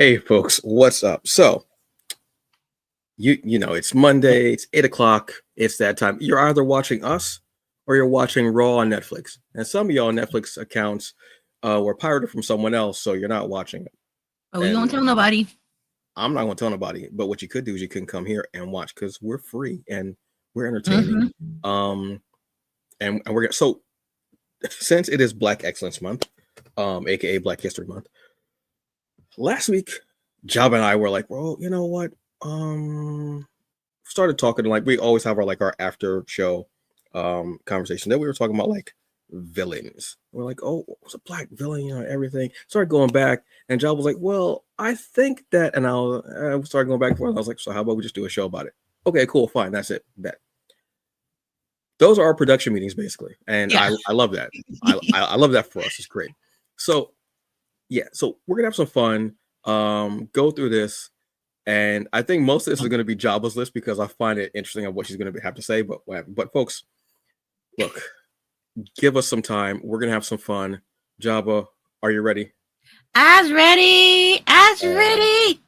Hey folks, what's up? So you know it's Monday, it's 8 o'clock, it's that time. You're either watching us or you're watching Raw on Netflix. And some of y'all Netflix accounts were pirated from someone else, so you're not watching it. Oh, you don't And tell nobody. I'm not gonna tell nobody, but what you could do is you can come here and watch because we're free and we're entertaining. hmm Um and we're gonna so since it is Black Excellence Month, aka Black History Month, last week Job and I were like, well, you know what? Started talking like we always have our after show conversation. Then we were talking about like villains. We're like, oh, what's a black villain? Everything. Started going back, and Job was like, well, I think that, and I started going back and forth. I was like, so how about we just do a show about it? Okay, cool, fine, that's it. Bet. Those are our production meetings basically, and Yeah. I love that. I love that for us. It's great. So yeah, so we're gonna have some fun. Go through this, and I think most of this is going to be Jabba's list because I find it interesting of what she's going to have to say. But folks, look, give us some time. We're gonna have some fun. Jabba, are you ready? As ready. As Uh, ready.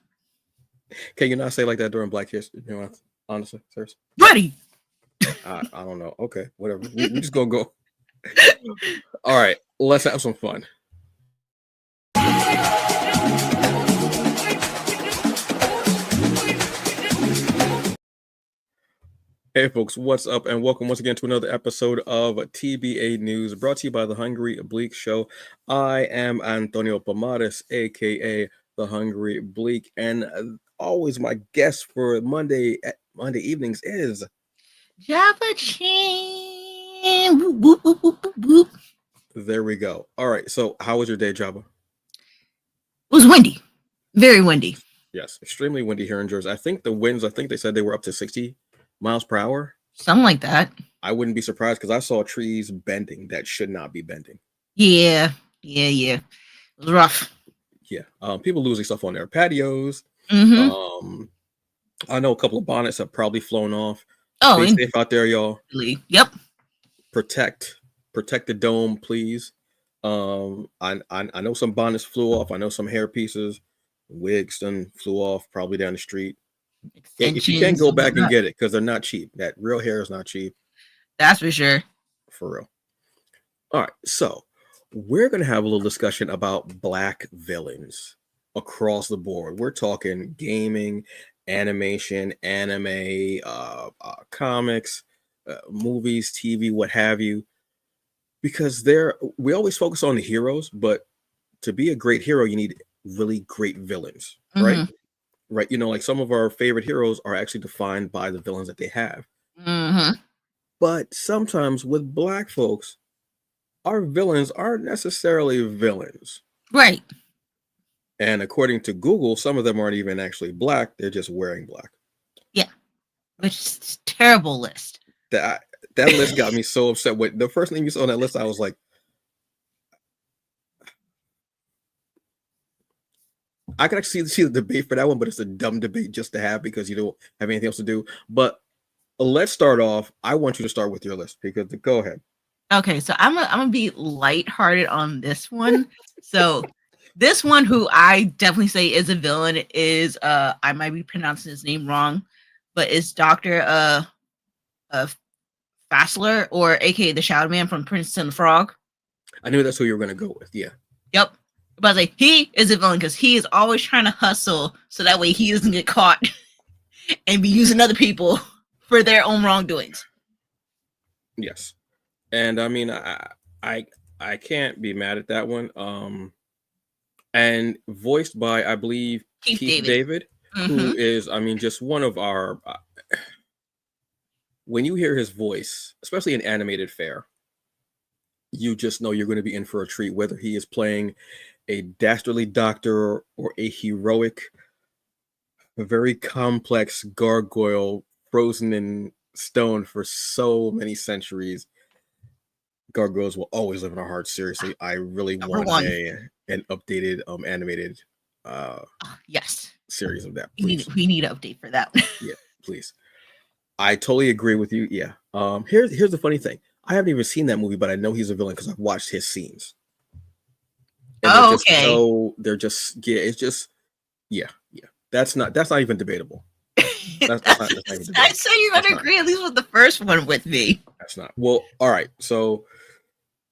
can you not say like that during Black History? Honestly, seriously, Ready. I don't know. Okay, whatever. We just gonna go. All right, let's have some fun. Hey folks, what's up and welcome once again to another episode of TBA News brought to you by the Hungry Bleak Show. I am Antonio Pomares, aka the Hungry Bleak, and always my guest for Monday evenings is Jabba Chin. Whoop, whoop, whoop, whoop, whoop, whoop. there we go. All right, so how was your day, Jabba? It was windy. Very windy. Yes, extremely windy here in Jersey. I think the winds, I think they said they were up to 60 miles per hour. Something like that. I wouldn't be surprised because I saw trees bending that should not be bending. Yeah. It was rough. Yeah, people losing stuff on their patios. Mm-hmm. I know a couple of bonnets have probably flown off. Oh, Stay safe out there, y'all. Yep. Protect the dome, please. I know some bonnets flew off. I know some hair pieces, wigs done flew off probably down the street. If you can't go back and get it because they're not cheap. That real hair is not cheap. That's for sure. For real. All right, so we're gonna have a little discussion about black villains across the board. We're talking gaming, animation, anime, comics, movies, TV, what have you. Because we always focus on the heroes, but to be a great hero, you need really great villains, right? Mm-hmm. Right. Like some of our favorite heroes are actually defined by the villains that they have. Mm-hmm. But sometimes with black folks, our villains aren't necessarily villains. Right. And according to Google, some of them aren't even actually black. They're just wearing black. Yeah. Which is a terrible list. That list got me so upset. With the first name you saw on that list, I was like, I could actually see the debate for that one, but it's a dumb debate just to have because you don't have anything else to do. But let's start off. I want you to start with your list because go ahead. Okay, so I'm gonna be lighthearted on this one. So this one, who I definitely say is a villain, is I might be pronouncing his name wrong, but it's Dr. Fassler, or aka the Shadow Man from Princess and the Frog. I knew that's who you were gonna go with. Yeah. Yep. But I was like, he is a villain because he is always trying to hustle so that way he doesn't get caught and be using other people for their own wrongdoings. Yes. And I mean, I can't be mad at that one. And voiced by, I believe, Keith David, who is, I mean, just one of our. When you hear his voice, especially in animated fare, you just know you're going to be in for a treat. Whether he is playing a dastardly doctor or a heroic, a very complex gargoyle frozen in stone for so many centuries. Gargoyles will always live in our hearts. Seriously, I really want an updated animated yes series of that. We need an update for that. Yeah, please. I totally agree with you. Yeah. Here's the funny thing. I haven't even seen that movie, but I know he's a villain because I've watched his scenes. And okay. They're just it's just Yeah, yeah. That's not even debatable. That's not even I debatable. say you're That's gonna not. agree at least with the first one with me. That's not. Well, all right. So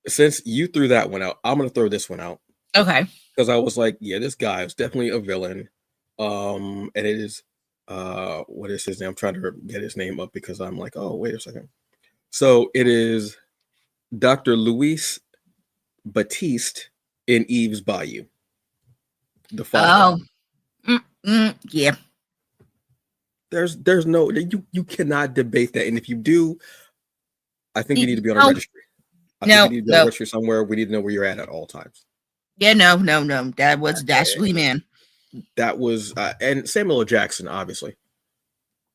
since you threw that one out, I'm gonna throw this one out Okay. because I was like, yeah, this guy is definitely a villain. And it is what is his name? I'm trying to get his name up because I'm like, oh, wait a second. So it is Dr. Luis Batiste in Eve's Bayou, the father. Oh, yeah. There's no you cannot debate that. And if you do, I think you need to be on a No, registry. I think you no, need to be on a no. registry somewhere. We need to know where you're at all times. Yeah, no, no, no. That was Dashley Man. That was and Samuel L. Jackson, obviously.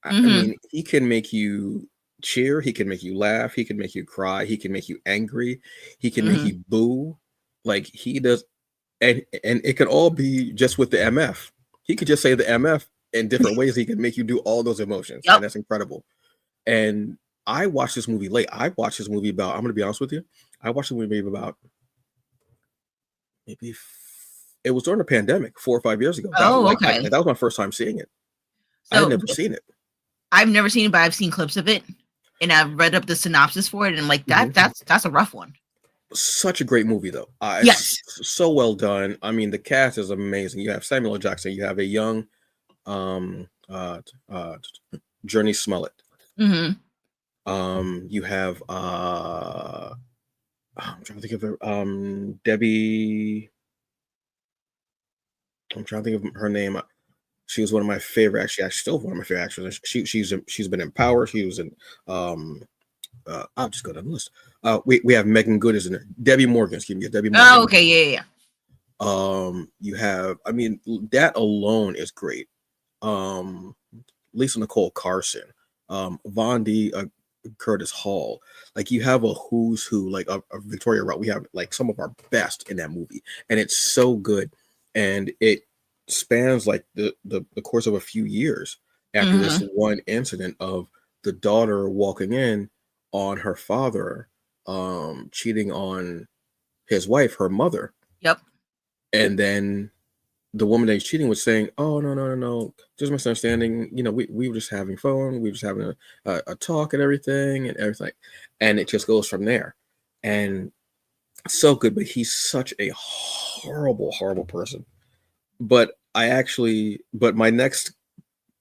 I Mm-hmm. mean, he can make you cheer, he can make you laugh, he can make you cry, he can make you angry, he can make Mm-hmm. you boo. Like he does, and it can all be just with the MF. He could just say the MF in different ways. He can make you do all those emotions, and Yep. that's incredible. And I watched this movie late. I watched this movie about. I'm going to be honest with you. I watched the movie maybe about maybe it was during the pandemic 4 or 5 years ago. That Oh, like okay. that was my first time seeing it. I had So never seen it. I've never seen it, but I've seen clips of it, and I've read up the synopsis for it, and I'm like, Mhm. that's a rough one. Such a great movie though. Yes. It's so well done. I mean, the cast is amazing. You have Samuel L. Jackson. You have a young um uh uh Journey Smollett. Mm-hmm. You have I'm trying to think of her Debbie. I'm trying to think of her name. She was one of my favorite. Actually, still one of my favorite actresses. She's been in Power. She was in. I'll just go down the list. We have Megan Good is in there. Debbie Morgan. Excuse me, Debbie Morgan. Oh, okay, yeah. You have. I mean, that alone is great. Lisa Nicole Carson. Von D. Curtis Hall. Like you have a who's who, like a Victoria Rout. We have like some of our best in that movie, and it's so good, and it spans like the course of a few years after this Mm-hmm. one incident of the daughter walking in on her father cheating on his wife, her mother, Yep. and then the woman that he's cheating was saying, "Oh no, just misunderstanding. You know, we were just having fun. We were just having a talk and everything, and it just goes from there." And so good, but he's such a horrible person. But my next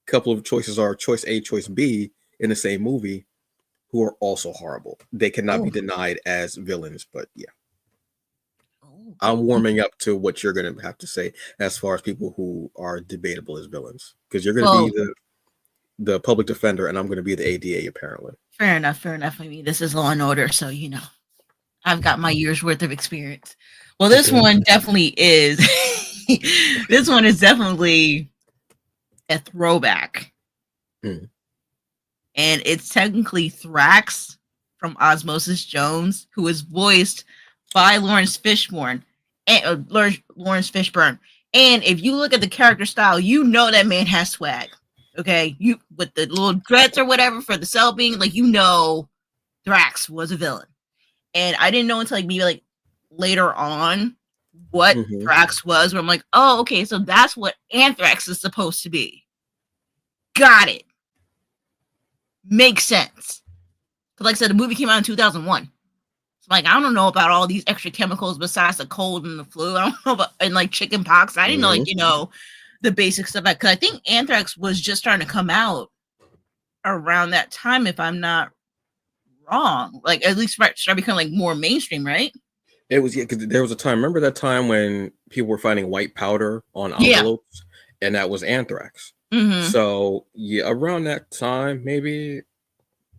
couple of choices are choice A, choice B in the same movie, who are also horrible. They cannot be Oh. denied as villains, but yeah. Oh. I'm warming up to what you're going to have to say as far as people who are debatable as villains, because you're going to be Well, the public defender, and I'm going to be the ADA apparently. fair enough. Fair enough. I mean, this is Law and Order, so I've got my year's worth of experience. Well, this one definitely is. This one is definitely a throwback, Mm. and it's technically Thrax from Osmosis Jones, who is voiced by Lawrence Fishburne. And Lawrence Fishburne. And if you look at the character style, you know that man has swag. Okay, you with the little dreads or whatever for the cell being like Thrax was a villain, and I didn't know until like maybe like later on what Mm-hmm. Thrax was. Where I'm like, oh, okay, so that's what Anthrax is supposed to be. Got it. Makes sense. Because like I said, the movie came out in 2001. So like I don't know about all these extra chemicals besides the cold and the flu. I don't know about and like chicken pox. I didn't know Mm-hmm. the basic stuff. Because I think Anthrax was just starting to come out around that time, if I'm not wrong. Like at least start becoming like more mainstream, right? It was, yeah, because there was a time. Remember that time when people were finding white powder on Yeah. envelopes, and that was anthrax. Mm-hmm. So yeah, around that time, maybe.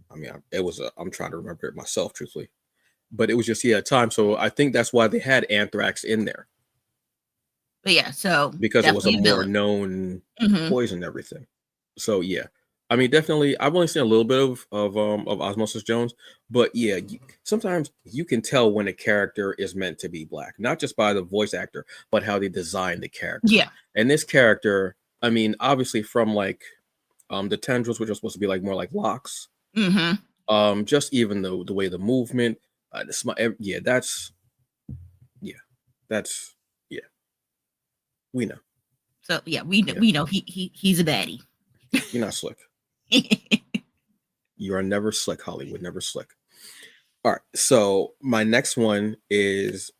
I mean, it was. I'm trying to remember it myself, truthfully, but it was just a time. So I think that's why they had anthrax in there, But yeah, so because it was a definitely a more villain. known Mm-hmm. poison and everything. So yeah, I mean, definitely. I've only seen a little bit of Osmosis Jones, but yeah, sometimes you can tell when a character is meant to be black, not just by the voice actor, but how they design the character. Yeah. And this character, I mean, obviously from like the tendrils, which are supposed to be like more like locks. Mm-hmm. Just even the way the movement, yeah, that's yeah, we know. So yeah, we Yeah, know he's a baddie. you're not slick. You are never slick, Hollywood. Never slick. All right. So my next one is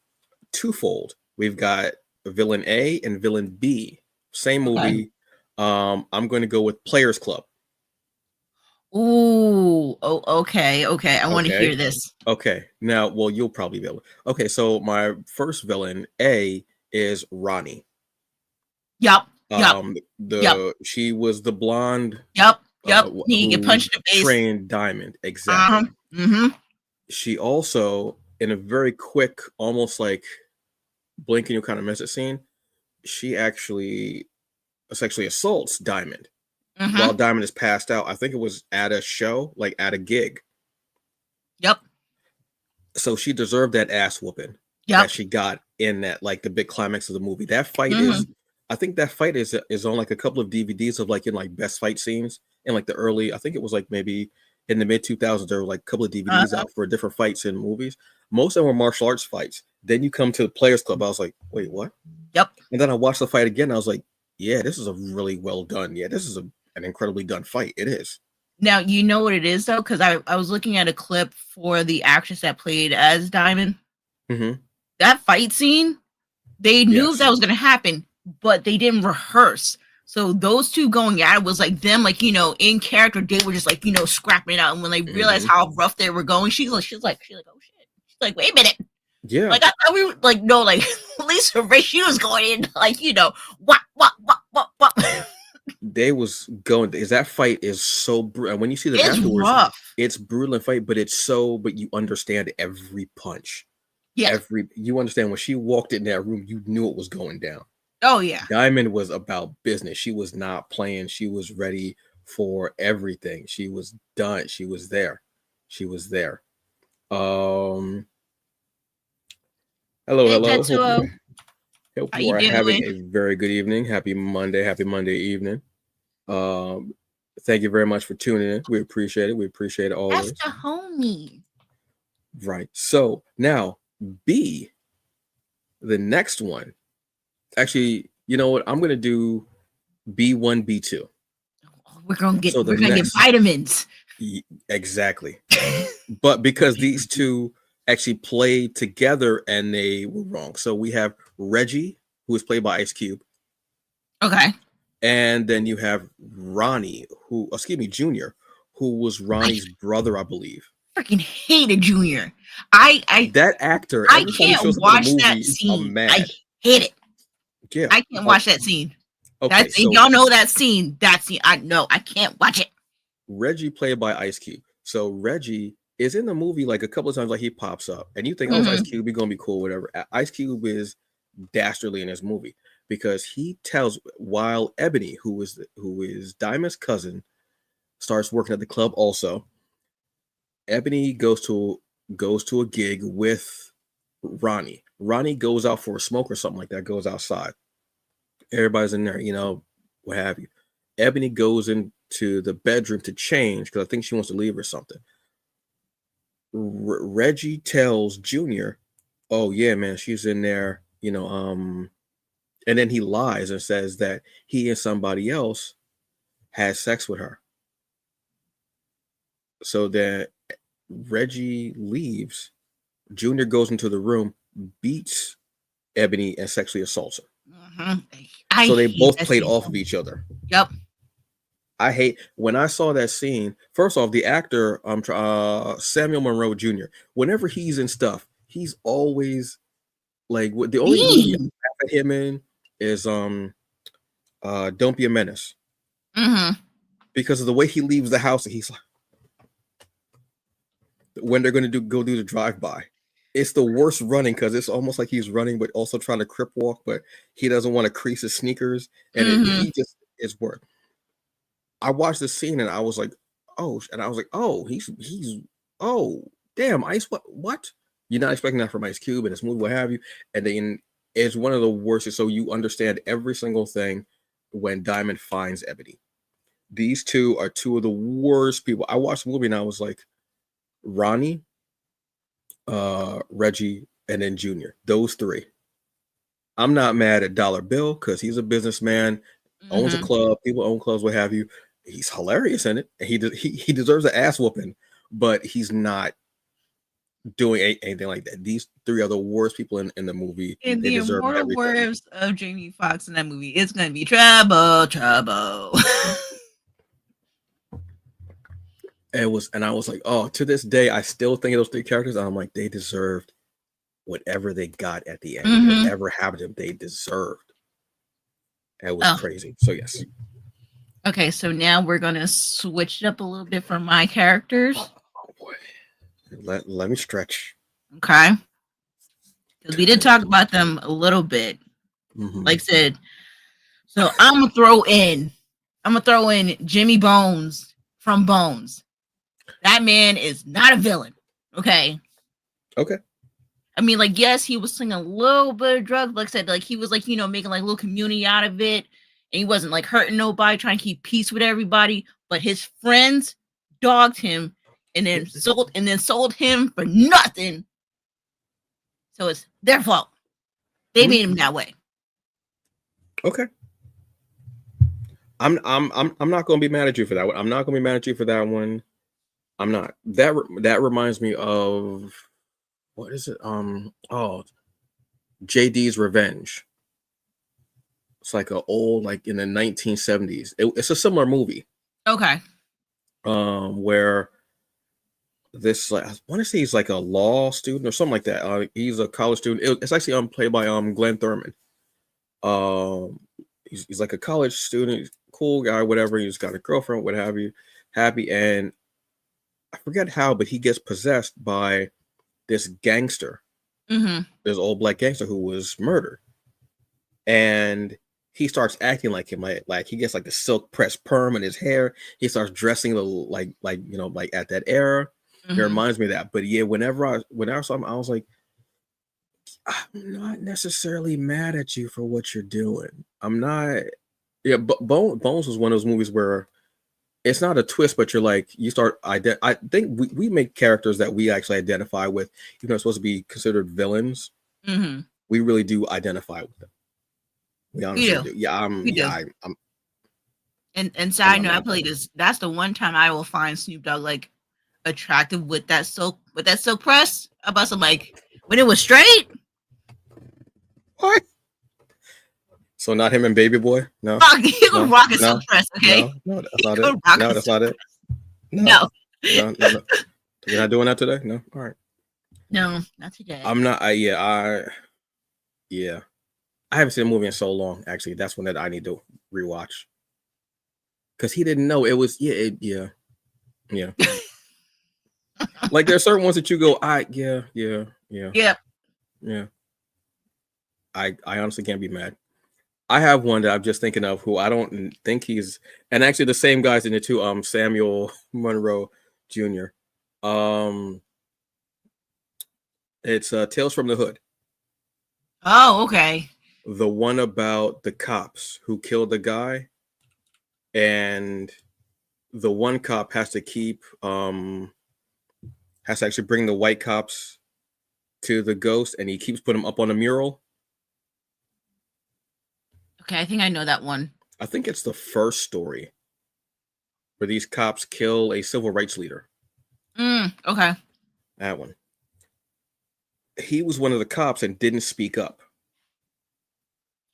twofold. We've got villain A and villain B. Same Okay. movie. I'm going to go with Players Club. Ooh. Oh. Okay. Okay. I want to hear Okay. this. Okay. Now, well, you'll probably be able. Okay. So my first villain A is Ronnie. Yup. Yup. Yup. She was the blonde Yup. Yup. He get who punched in the face. trained Diamond. Exactly. Mm-hmm. She also, in a very quick, almost like blink and you kind of miss it scene, she actually sexually assaults Diamond while Mm-hmm. Diamond is passed out. I think it was at a show, like at a gig. Yep. So she deserved that ass whooping that Yep. she got in that, like the big climax of the movie. That fight Mm-hmm. is, I think that fight is on like a couple of DVDs of like in like best fight scenes in like the early. I think it was like maybe in the mid 2000s. There were like a couple of DVDs Uh-huh. out for different fights in movies. Most of them were martial arts fights. Then you come to the Players Club. I was like, wait, what? Yep. And then I watched the fight again. I was like, yeah, this is a really well done. Yeah, this is an incredibly done fight. It is. Now you know what it is though, because I was looking at a clip for the actress that played as Diamond. Mm-hmm. That fight scene, they knew Yes. that was going to happen, but they didn't rehearse. So those two going at it was like them, like, you know, in character, they were just like, you know, scrapping it out. And when they realized how rough they were going, she's like, oh shit. She's like, wait a minute. Yeah. Like I thought we were like, no, like at least her race, she was going in like, you know, what. They was going, is that fight is so brutal. And when you see them It's afterwards, rough. it's brutal and fight, but it's so, but you understand every punch. Yeah. You understand when she walked in that room, you knew it was going down. Oh yeah. Diamond was about business. She was not playing. She was ready for everything. She was done. She was there. She was there. Hello. Hey, Hope Tetsuo, how you you are having doing? a very good evening. Happy Monday evening. Thank you very much for tuning in. We appreciate it. We appreciate it That's always. the homie. Right. So now B, the next one. Actually, you know what? I'm gonna do B1, B2. We're gonna get So vitamins. Exactly. But because these two actually played together and they were wrong. So we have Reggie, who is played by Ice Cube. Okay. And then you have Ronnie, Junior, who was Ronnie's brother, I believe. Freaking hated Junior. That actor, I every time he can't shows up in watch the that movie, I'm scene. I mad. hate it. Yeah. I can't watch that scene. Okay, so y'all know that scene. I can't watch it. Reggie played by Ice Cube. So Reggie is in the movie like a couple of times, like he pops up, and you think, oh, it's Ice Cube, he's gonna be cool, whatever. Ice Cube is dastardly in this movie because he tells while Ebony, who is Diamond's cousin, starts working at the club also. Ebony goes to a gig with Ronnie. Ronnie goes out for a smoke or something like that, goes outside. Everybody's in there, you know, what have you. Ebony goes into the bedroom to change because I think she wants to leave or something. Reggie tells Junior, oh yeah, man, she's in there, you know, and then he lies and says that he and somebody else has sex with her. So then Reggie leaves. Junior goes into the room, beats Ebony, and sexually assaults her. So they both played off of each other. Yep. I hate when I saw that scene. First off, the actor, Samuel Monroe Jr. Whenever he's in stuff, he's always like the only movie I laugh at him in is Don't Be a Menace. Because of the way he leaves the house, and he's like, when they're going to go do the drive-by, it's the worst running because it's almost like he's running but also trying to crip walk, but he doesn't want to crease his sneakers, and he just is work. I watched the scene and I was like, oh, he's oh damn, Ice, what? You're not expecting that from Ice Cube and this movie, what have you, and then it's one of the worst. So you understand every single thing when Diamond finds Ebony. These two are two of the worst people. I watched the movie and I was like, Ronnie, Reggie, and then Junior. Those three. I'm not mad at Dollar Bill because he's a businessman, owns a Hmm. club. People own clubs, what have you. He's hilarious in it. And he deserves an ass whooping, but he's not doing anything like that. These three are the worst people in the movie. In They the deserve immortal everything. words of Jamie Foxx in that movie, it's gonna be trouble, trouble. And I was like, oh, to this day, I still think of those three characters. And I'm like, they deserved whatever they got at the end. Hmm. Whatever happened to them, they deserved. It was Oh, crazy. So yes. okay. So now we're gonna switch it up a little bit for my characters. Oh boy. Let me stretch. Okay, because we did talk about them a little bit. Mm-hmm. Like I said, so I'm gonna throw in Jimmy Bones from Bones. That man is not a villain. Okay. Okay. I mean, like, yes, he was slinging a little bit of drugs. Like I said, like he was like, making like a little community out of it. And he wasn't like hurting nobody, trying to keep peace with everybody. But his friends dogged him and then sold him for nothing. So it's their fault. They Mm-hmm. made him that way. Okay. I'm not gonna be mad at you for that one. I'm not gonna be mad at you for that one. I'm not. That reminds me of what is it? Oh, JD's Revenge. It's like a old, like in the 1970s. It's a similar movie. Okay. Where this, like, I want to say he's like a law student or something like that. He's a college student. It's actually played by Glenn Thurman. Um, he's like a college student, cool guy, whatever. He's got a girlfriend, what have you, happy, and I forget how, but he gets possessed by this gangster, Mm-hmm. this old black gangster who was murdered, and he starts acting like him, like he gets like the silk pressed perm in his hair. He starts dressing like like at that era. It Mm-hmm. reminds me of that. But yeah, whenever I saw him, I was like, I'm not necessarily mad at you for what you're doing. I'm not. Yeah, but Bones was one of those movies where it's not a twist, but you're like you start. I think we make characters that we actually identify with, even though they're supposed to be considered villains. Mm-hmm. We really do identify with them. We We honestly do. do. Yeah, We do. And I'm side not note, I mad at that. played this. That's the one time I will find Snoop Dogg like attractive with that silk press. About some like when it was straight. What? So not him and Baby Boy? No, Rock, he could no, rock a silk no, press, okay? no. That's He not it. could rock No, a that's silk not it. press. No, No, no. We're not doing that today. No. All right. no, not today. I'm not. Yeah. I haven't seen a movie in so long. Actually, that's one that I need to rewatch because he didn't know it was. Yeah. Like there's certain ones that you go, Yep. yeah. I honestly can't be mad. I have one that I'm just thinking of who I don't think he's, and actually the same guys in it too. Samuel Monroe Jr. Um, it's Tales from the Hood, Oh, okay. the one about the cops who killed the guy, and the one cop has to has to actually bring the white cops to the ghost, and he keeps putting them up on a mural. Okay, I think I know that one. I think it's the first story where these cops kill a civil rights leader. Okay. That one. He was one of the cops and didn't speak up.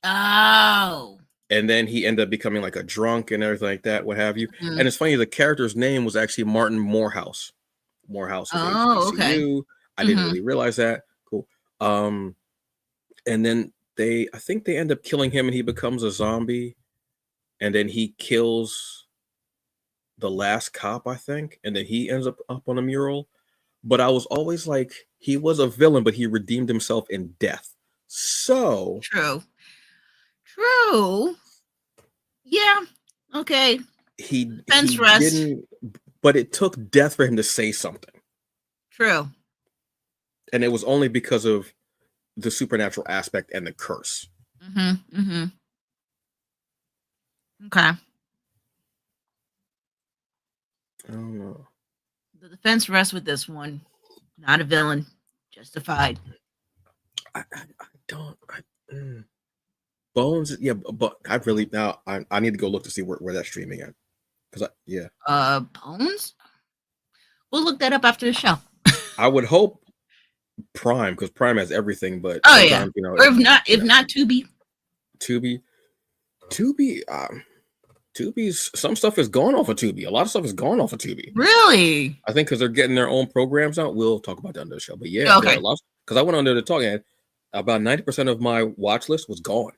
Oh. And then he ended up becoming like a drunk and everything like that, what have you. Mhm. And it's funny, the character's name was actually Martin Morehouse. Morehouse is Oh, okay. HBCU. I didn't really realize that. Cool. And then I think they end up killing him and he becomes a zombie. And then he kills the last cop, I think. And then he ends up on a mural. But I was always like, he was a villain, but he redeemed himself in death. So True. True. Yeah. Okay. he Fence rest. didn't, but it took death for him to say something. True. And it was only because of the supernatural aspect and the curse. Okay. I don't know. The defense rests with this one. Not a villain. Justified. I don't. Bones, yeah, but I really now I need to go look to see where that's streaming at. Because yeah, Bones. We'll look that up after the show. I would hope Prime, because Prime has everything, but Oh yeah, sometimes or if yeah, not Tubi. Tubi, Tubi, Tubi's some stuff is gone off of Tubi. A lot of stuff is gone off of Tubi. Really? I think because they're getting their own programs out. We'll talk about that on the show. But yeah, there are Okay. lots. Because I went on there to talk, and about 90% of my watch list was gone.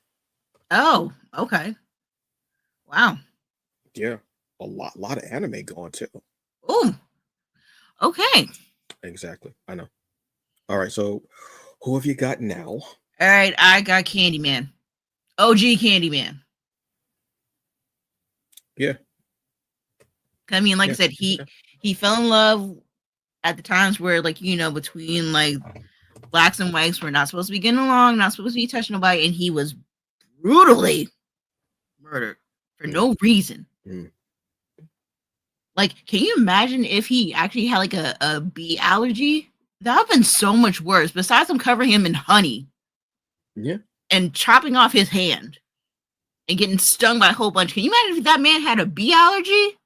Oh, okay. Wow. Yeah, a lot of anime gone too. Oh, okay. Exactly. I know. All right. So, who have you got now? All right, I got Candyman. OG Candyman. Yeah. I mean, like Yeah. I said, he fell in love at the times where, like, you know, between like blacks and whites were not supposed to be getting along, not supposed to be touching nobody, and he was brutally murdered for no reason. Like, can you imagine if he actually had like a bee allergy? That would have been so much worse. Besides them covering him in honey, Yeah, and chopping off his hand and getting stung by a whole bunch. Can you imagine if that man had a bee allergy?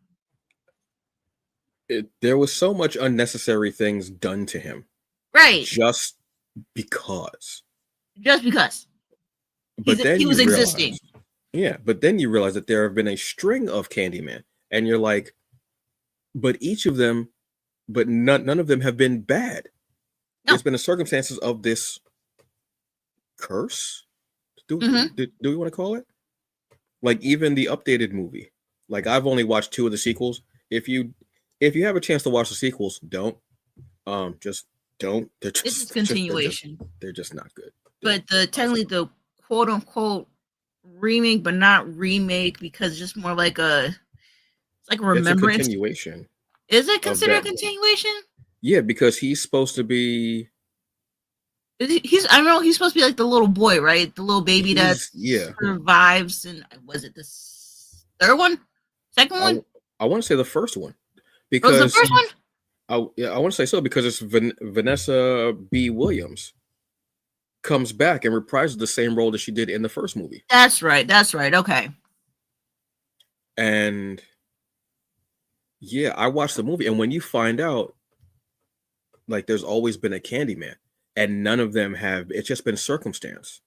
there was so much unnecessary things done to him, Right? just because. Just because. But then he was you existing. realize, yeah. But then you realize that there have been a string of Candyman, and you're like, but each of them, but none of them have been bad. No. It's been the circumstances of this curse. Do we want to call it? Like even the updated movie. Like I've only watched 2 of the sequels. If you have a chance to watch the sequels, don't. Just don't. They're just It's a continuation. They're just not good. But technically the quote unquote remake, but not remake, because it's just more like it's like a remembrance. It's a continuation. Is it considered a continuation? Yeah, because he's supposed to be. I know he's supposed to be like the little boy, right? The little baby that survives. And was it the third one? Second one? I want to say the first one. Because was the first one? I want to say so because it's Vanessa B. Williams comes back and reprises the same role that she did in the first movie. That's right. Okay. And yeah, I watched the movie, and when you find out, like, there's always been a Candyman, and none of them have. It's just been circumstance.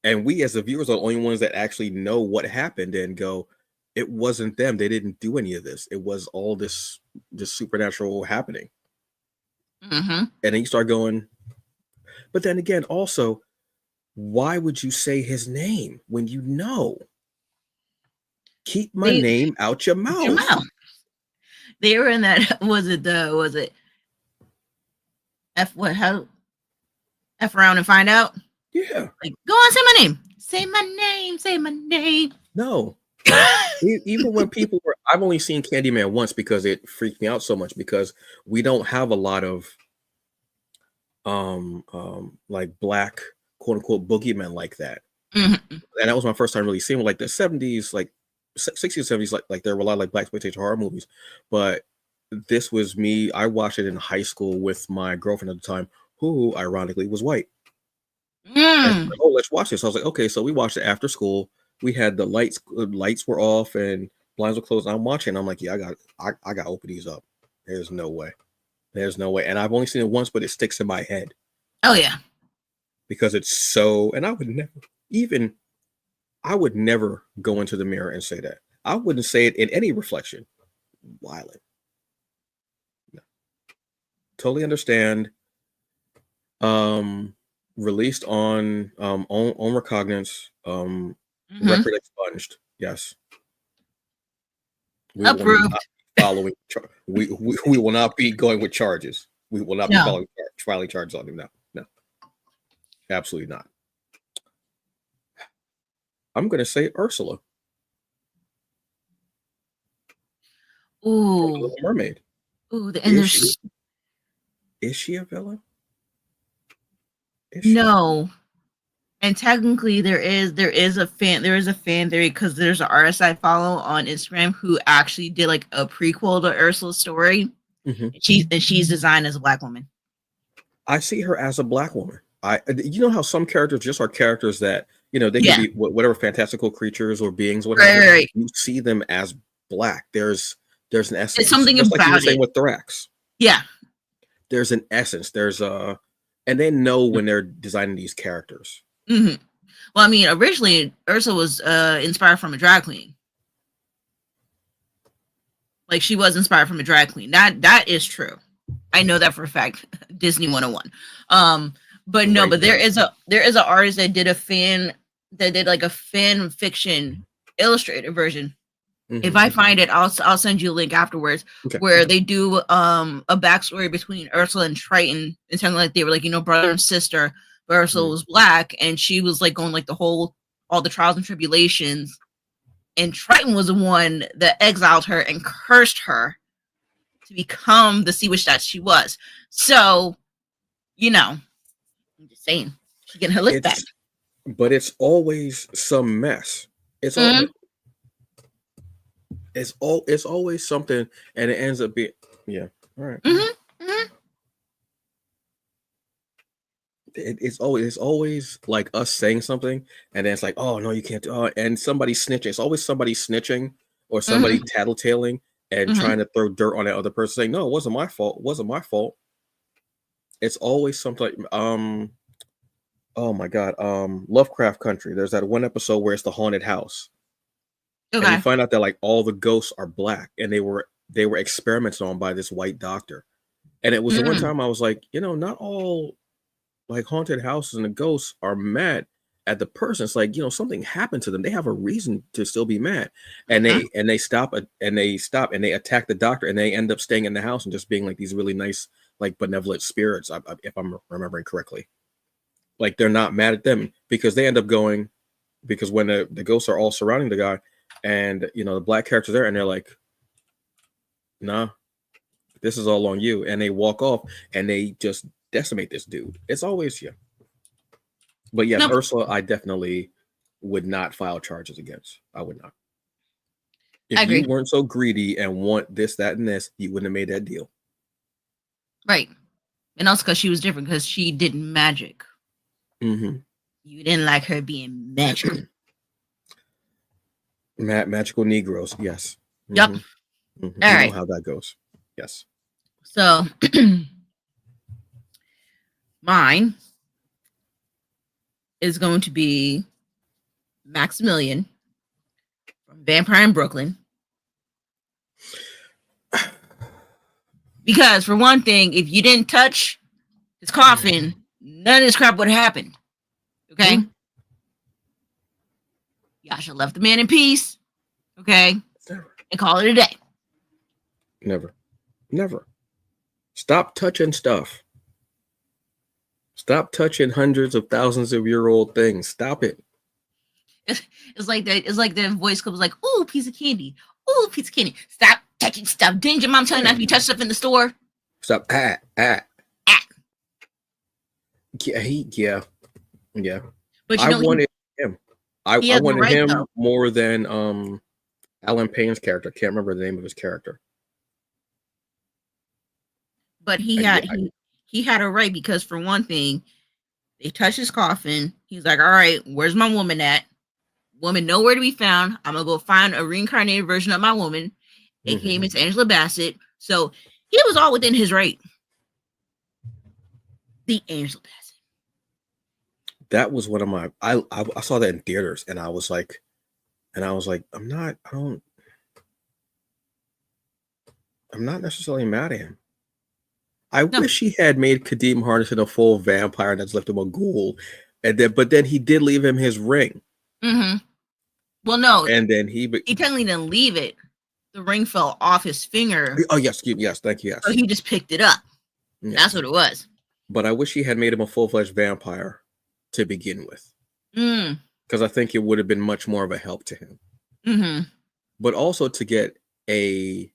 And we, as the viewers, are the only ones that actually know what happened and go, it wasn't them. They didn't do any of this. It was all this supernatural happening. And then you start going, but then again, also, why would you say his name when you know? Keep my name out your mouth. They were in that. Was it F around and find out? Yeah. Like, go on, say my name. Say my name. Say my name. No. Even when people were, I've only seen Candyman once because it freaked me out so much because we don't have a lot of like black quote unquote boogeymen like that. And that was my first time really seeing like the 70s, like 60s, 70s, like there were a lot of like black exploitation horror movies. But this was me. I watched it in high school with my girlfriend at the time, who ironically was white. And, oh, let's watch this. I was like, okay, so we watched it after school. We had the lights were off and blinds were closed. I'm watching. I'm like, yeah, I got to open these up. There's no way. And I've only seen it once, but it sticks in my head. Oh yeah. Because it's so, and I would never go into the mirror and say that. I wouldn't say it in any reflection. Violent. No. Totally understand. Released on recognizance. Record expunged. Yes. Approved. We will not be going with charges. We will not be filing charges on him now. No. Absolutely not. I'm going to say Ursula. Ooh. Little Mermaid. Ooh, and is she a villain? No. And technically there is a fan theory because there's an artist I follow on Instagram who actually did like a prequel to Ursula's story. She's designed as a black woman. I see her as a black woman. You know how some characters just are characters that, They could Yeah. be whatever fantastical creatures or beings, what have Right. you see them as black. There's an essence. It's something Just like you were about saying it. with Thorax. Yeah. There's an essence. There's a, and they know when they're designing these characters. Well, I mean, originally Ursa was inspired from a drag queen. Like, she was inspired from a drag queen. That is true. I know that for a fact. Disney 101. But no, Right but there. there is an artist that did like a fan fiction illustrated version. If I find it, I'll send you a link afterwards. Okay. Where they do a backstory between Ursula and Triton, and something like they were like, brother and sister. But Ursula was black, and she was like going like all the trials and tribulations. And Triton was the one that exiled her and cursed her to become the sea witch that she was. So, I'm just saying, she getting her lick back. But it's always some mess. It's it's always something, and it ends up being all right. It's always like us saying something, and then it's like, oh no, you can't do. And somebody snitching. It's always somebody snitching or somebody tattletaling and trying to throw dirt on that other person, saying, no, it wasn't my fault. It wasn't my fault. It's always something. Oh my god. Lovecraft Country. There's that one episode where it's the haunted house. Okay. And you find out that like all the ghosts are black, and they were experimented on by this white doctor. And it was the one time I was like, not all like haunted houses and the ghosts are mad at the person. It's like, something happened to them. They have a reason to still be mad. And they stop and they attack the doctor, and they end up staying in the house and just being like these really nice, like benevolent spirits, if I'm remembering correctly. Like they're not mad at them because they end up going, because when the ghosts are all surrounding the guy, and the black character's there, and they're like, nah, this is all on you. And they walk off and they just decimate this dude. It's always But yes, Ursula, I definitely would not file charges against. I would not. If you weren't so greedy and want this, that, and this, you wouldn't have made that deal. Right. And also because she was different, because she did magic. You didn't like her being magical. Magical Negroes, yes. Yep. All right. Know how that goes. Yes. So mine is going to be Maximilian from Vampire in Brooklyn. Because for one thing, if you didn't touch his coffin, none of this crap would have happened. Okay? Y'all should have left the man in peace. Okay? Never. And call it a day. Never. Stop touching stuff. Stop touching hundreds of thousands of year old things. Stop it. It's like that. It's like the voice comes like, "Ooh, piece of candy. Ooh, piece of candy. Stop touching stuff. Didn't your mom tell you not to be touch stuff in the store? Stop. Yeah. But I wanted him. I wanted him more than Alan Payne's character. Can't remember the name of his character. But he had a right, because for one thing, they touched his coffin. He's like, all right, where's my woman at? Woman nowhere to be found. I'm gonna go find a reincarnated version of my woman, aka Miss Angela Bassett. So he was all within his right. The Angela Bassett. That was one of my. I saw that in theaters, and I was like, I'm not necessarily mad at him. I wish he had made Kadeem Hardison a full vampire and that's left him a ghoul, but then he did leave him his ring. Well, no, and then he technically didn't leave it. The ring fell off his finger. Oh yes, thank you. Yes. So he just picked it up. Yeah. That's what it was. But I wish he had made him a full-fledged vampire to begin with, because I think it would have been much more of a help to him. But also to get a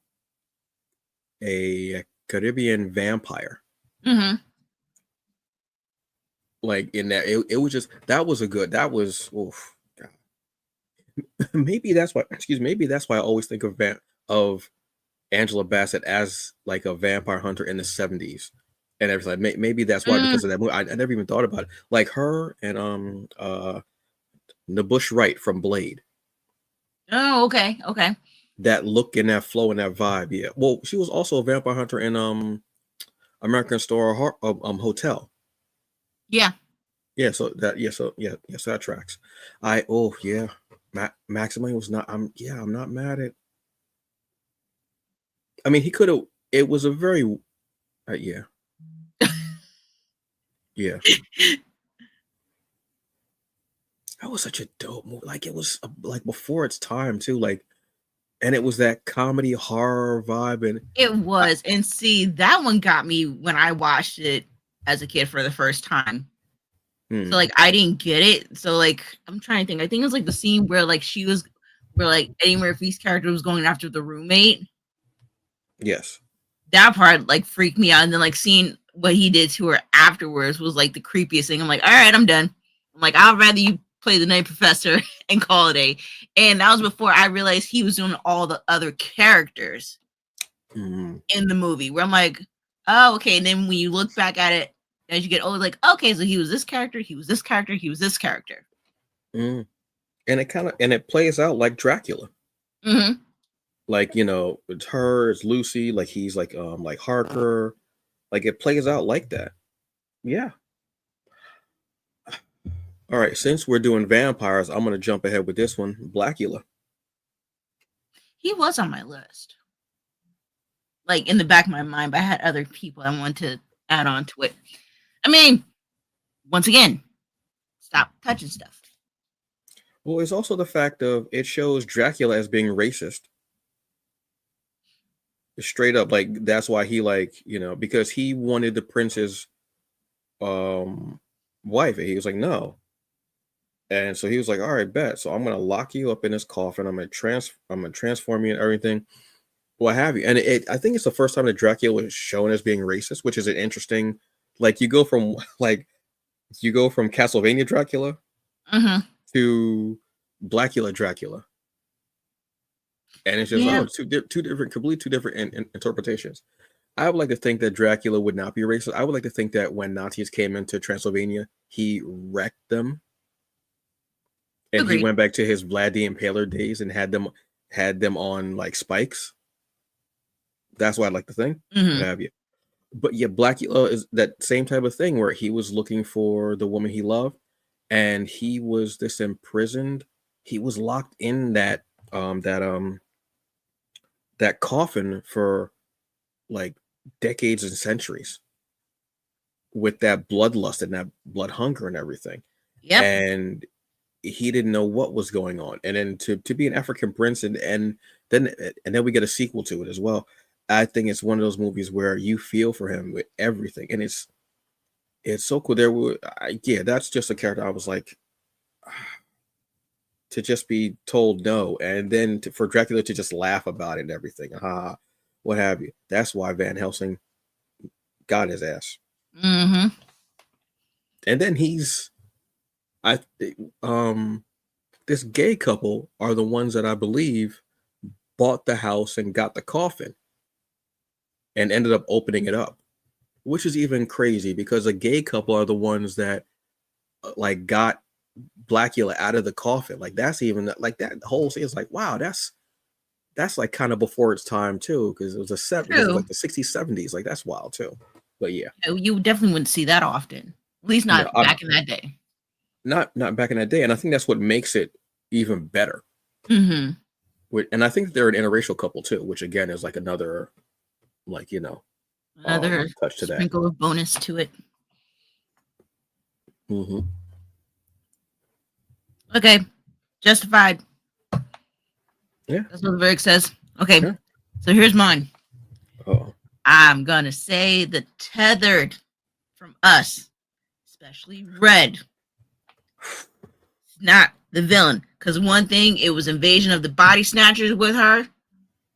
Caribbean vampire, like in that, it was just maybe that's why. Maybe that's why I always think of Angela Bassett as like a vampire hunter in the 70s and everything. Maybe that's why, because of that movie. I never even thought about it. Like her and Nabush Wright from Blade. Oh, okay, okay. That look and that flow and that vibe, yeah. Well, she was also a vampire hunter in American Store Hotel. Yeah. Yeah, so that so that tracks. I oh yeah, Maximilian was not. I'm not mad at. I mean, he could have. It was a very yeah, yeah. That was such a dope movie. Like it was like before its time too. Like, and it was that comedy horror vibe, and It I, was. And see, that one got me when I watched it as a kid for the first time. So hmm, like I didn't get it. So like I'm trying to think. I think it was like the scene where like where like Eddie Murphy's character was going after the roommate. yes, That part like freaked me out. And then like seeing what he did to her afterwards was like the creepiest thing. I'm like, all right, I'm done. I'm like, I'd rather you play the night professor and call it a. And that was before I realized he was doing all the other characters hmm, in the movie. Where I'm like, oh, okay. And then when you look back at it as you get older, like, okay, so he was this character, he was this character, he was this character. hmm. And it plays out like Dracula. Mm-hmm. Like it's her, it's Lucy. Like he's like Harker. Like it plays out like that. Yeah. All right. Since we're doing vampires, I'm gonna jump ahead with this one, Blackula. He was on my list, like in the back of my mind, but I had other people I wanted to add on to it. I mean, once again, stop touching stuff. Well, it's also the fact of it shows Dracula as being racist. Straight up, like that's why he because he wanted the prince's um wife, and he was like, no. And so he was like, all right, bet. So I'm gonna lock you up in this coffin. I'm gonna transform you and everything, what have you. And I think it's the first time that Dracula was shown as being racist, which is an interesting like you go from like you go from Castlevania Dracula Mm-hmm. to Blackula Dracula. And it's just Yeah, two different, completely two different interpretations. I would like to think that Dracula would not be racist. I would like to think that when Nazis came into Transylvania, he wrecked them, and he agreed. went back to his Vlad the Impaler days and had them on like spikes. That's what I'd like to think. What Mm-hmm. have you? But yeah, Blackula is that same type of thing where he was looking for the woman he loved, and he was this imprisoned. He was locked in um that um that coffin for like decades and centuries with that bloodlust and that blood hunger and everything. Yep. And he didn't know what was going on. And then to be an African prince and then we get a sequel to it as well. I think it's one of those movies where you feel for him with everything. And it's so cool. Yeah, that's just a character I was like to just be told no, and then for Dracula to just laugh about it and everything, what have you. That's why Van Helsing got his ass. Mm-hmm. And then I this gay couple are the ones that I believe bought the house and got the coffin and ended up opening it up, which is even crazy because a gay couple are the ones that like got Blackula out of the coffin. Like that's even like that whole scene is like, wow, that's like kind of before its time too, because because it was True. like the 60s, 70s. Like that's wild too. But yeah, You definitely wouldn't see that often. At least no, not back in that day. not back in that day. And I think that's what makes it even better. Mm-hmm. And I think they're an interracial couple too, which again is like another like Another touch to that. sprinkle of bonus to it. Hmm. Okay. Justified. Yeah, That's what the verdict says. Okay. yeah. So here's mine. Oh, I'm gonna say the tethered from us, especially Red, not the villain. Because one thing, it was invasion of the body snatchers with her.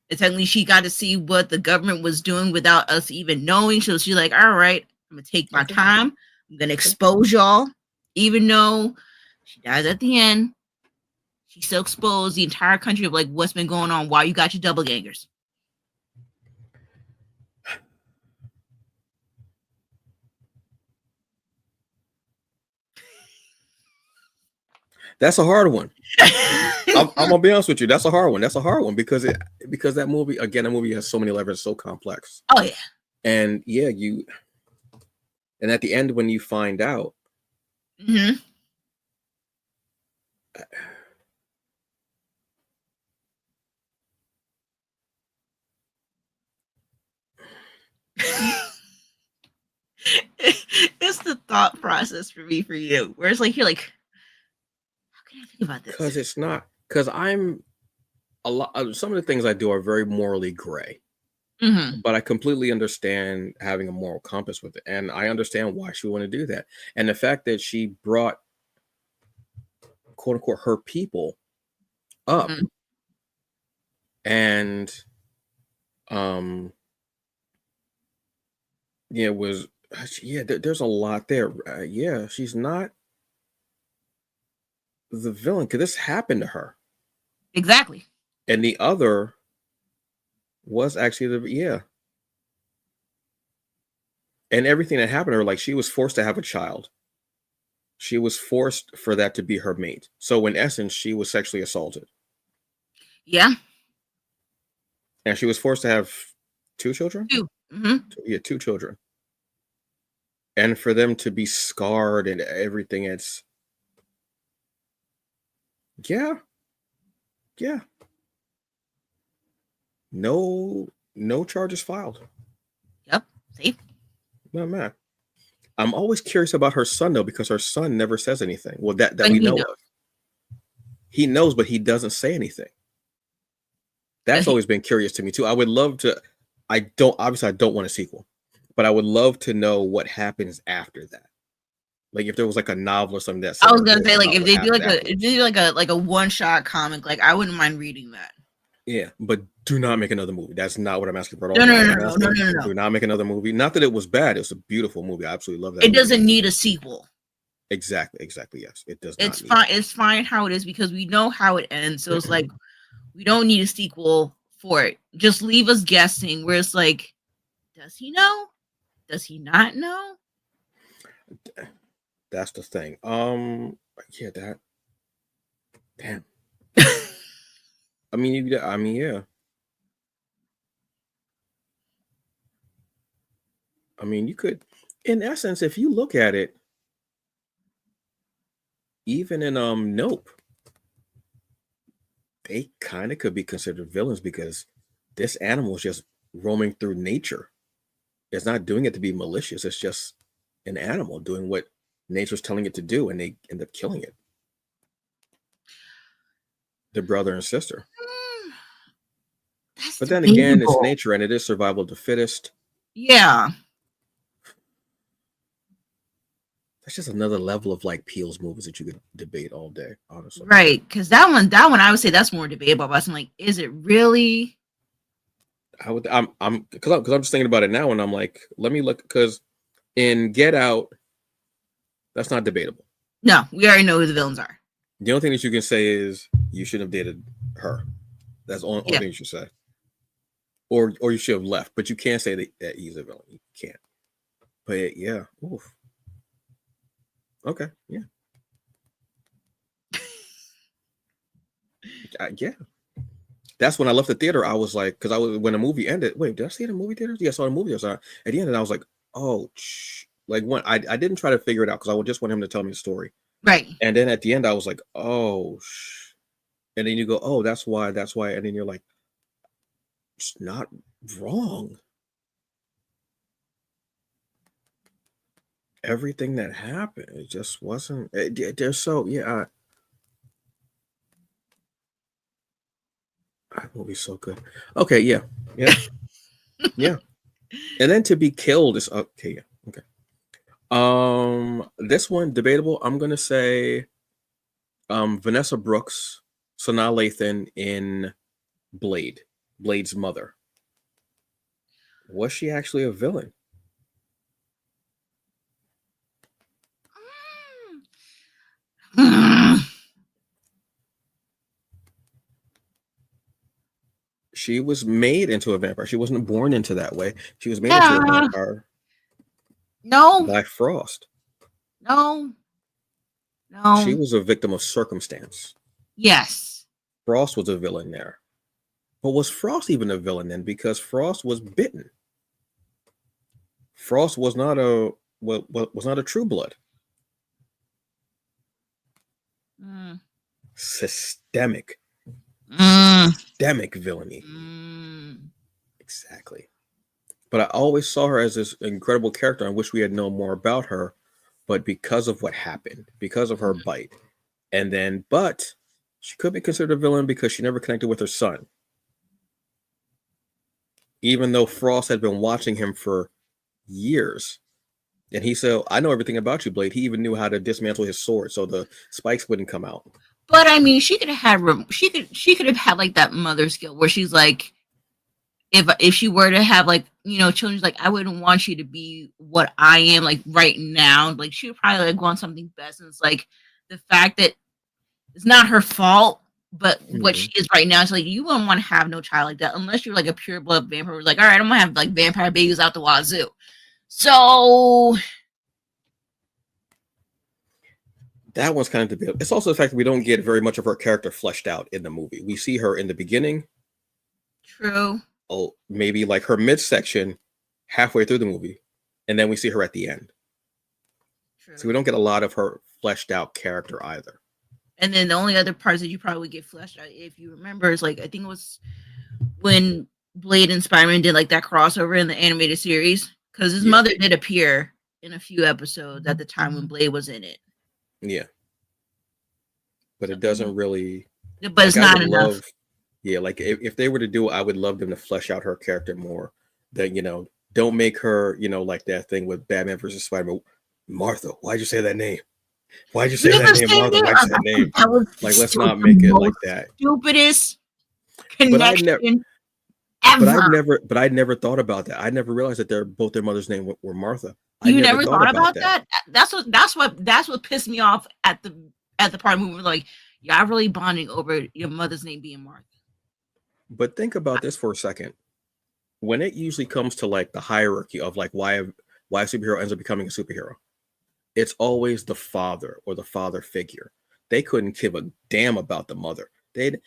And technically, she got to see what the government was doing without us even knowing. So she's like, all right, I'm gonna take my okay, time. I'm gonna okay. expose y'all. Even though she dies at the end, she still exposed the entire country of like what's been going on while you got your double gangers. That's a hard one. I'm gonna be honest with you. That's a hard one. That's a hard one because that movie again. The movie has so many levels, so complex. Oh yeah. And yeah, and at the end when you find out, Mm-hmm. It's the thought process for me for you, where it's like you're like, how can I think about this? because I'm a lot. Some of the things I do are very morally gray, Mm-hmm. but I completely understand having a moral compass with it, and I understand why she would want to do that. And the fact that she brought quote unquote her people up, Mm-hmm. and um yeah, was yeah. There's a lot there. Yeah, she's not the villain because this happened to her, Exactly. and the other was actually the yeah. And everything that happened to her, like she was forced to have a child. She was forced for that to be her mate. So in essence, she was sexually assaulted, Yeah. and she was forced to have two children. 2. Mm-hmm. Yeah, two children, and for them to be scarred and everything, it's yeah, yeah. No charges filed. Yep. See. No man. I'm always curious about her son though, because her son never says anything. Well, that But we he know knows. of. He knows, but he doesn't say anything. That's always been curious to me too. I would love to. I don't want a sequel, but I would love to know what happens after that. Like if there was like a novel or something that I said was like gonna this say, like, about if what they do happened like a if afterwards. they do like a one shot comic, like I wouldn't mind reading that. Yeah, but do not make another movie. That's not what I'm asking for at all. No, You no, know no, what no, I'm no, no, asking? no, no. Do not make another movie. Not that it was bad. It was a beautiful movie. I absolutely love that It movie. doesn't need a sequel. Exactly, exactly. Yes, it does It's not need. fine. It's fine how it is because we know how it ends. So it's like we don't need a sequel for it. Just leave us guessing. Where it's like, does he know? Does he not know? That's the thing. Yeah, that. Damn. I mean, yeah. I mean, you could, in essence, if you look at it, even in Nope, they kind of could be considered villains because this animal is just roaming through nature. It's not doing it to be malicious. It's just an animal doing what nature's telling it to do, and they end up killing it. The brother and sister. Hmm, that's But then again, it's debatable. nature, and it is survival of the fittest. Yeah, That's just another level of like Peele's movies that you could debate all day, honestly. right. Because that one, I would say that's more debatable. But I'm like, is it really? Because I'm just thinking about it now, and I'm like, let me look because in Get Out, that's not debatable. No, we already know who the villains are. The only thing that you can say is you shouldn't have dated her. That's the only Yeah. thing you should say. Or you should have left, but you can't say that he's a villain. You can't. But yeah, oof. Okay, yeah, yeah. That's when I left the theater. I was like, because I was when the movie ended. Wait, did I see it in movie theaters? Yeah, I saw it in movie theaters. At the end, and I was like, oh, like when I didn't try to figure it out because I would just want him to tell me the story. Right. And then at the end, I was like, oh, and then you go, oh, that's why, and then you're like, it's not wrong. Everything that happened, it just wasn't. They're so yeah. That movie's so good. Okay, yeah, yeah, yeah. And then to be killed is okay. Yeah, okay. This one debatable. I'm gonna say, Vanessa Brooks, Sanaa Lathan in Blade's mother. Was she actually a villain? Hmm. She was made into a vampire. She wasn't born into that way. She was made into a Yeah. vampire No. by Frost. No. She No. was a victim of circumstance. Yes. Frost was a villain there. But was Frost even a villain then? Because Frost was bitten. Frost was not a was not a true blood. Mm. Systemic, Mm. systemic villainy. Mm. Exactly. But I always saw her as this incredible character. I wish we had known more about her. But because of what happened, because of her bite, and then, but she could be considered a villain because she never connected with her son. Even though Frost had been watching him for years. And he said, I know everything about you, Blade. He even knew how to dismantle his sword so the spikes wouldn't come out. But I mean, she could have had she could have had like that mother skill where she's like, if she were to have like children, like I wouldn't want you to be what I am like right now. Like she would probably like want something best, and it's like the fact that it's not her fault, but what Mm-hmm. she is right now. It's like you wouldn't want to have no child like that unless you're like a pure blood vampire. Like, all right, I'm gonna have like vampire babies out the wazoo. So That one's kind of debatable. It's also the fact that we don't get very much of her character fleshed out in the movie. We see her in the beginning, true. oh, maybe like her midsection halfway through the movie, and then we see her at the end. So we True. don't get a lot of her fleshed out character either. And then the only other parts that you probably get fleshed out, if you remember, is like I think it was when Blade and Spider-Man did like that crossover in the animated series, because his Yeah, mother did appear in a few episodes at the time when Blade was in it. yeah, but So, it doesn't really but it's like. I would not enough. love, yeah, like if they were to do it, I would love them to flesh out her character more. That don't make her like that thing with Batman versus Spider-Man. Martha, why'd you say that name? Why'd you You say that even name, say Martha? that? Why'd you say that name? That was Like, let's still not the make it like most that. stupidest But I never, connection but ever. I'd never thought about that. I never realized that both their mother's name were Martha. I You never never thought thought about about that. that? That's what pissed me off at the part of the movie. Like, y'all really bonding over your mother's name being Martha. But think about this for a second. When it usually comes to like the hierarchy of like why a superhero ends up becoming a superhero, it's always the father or the father figure. They couldn't give a damn about the mother.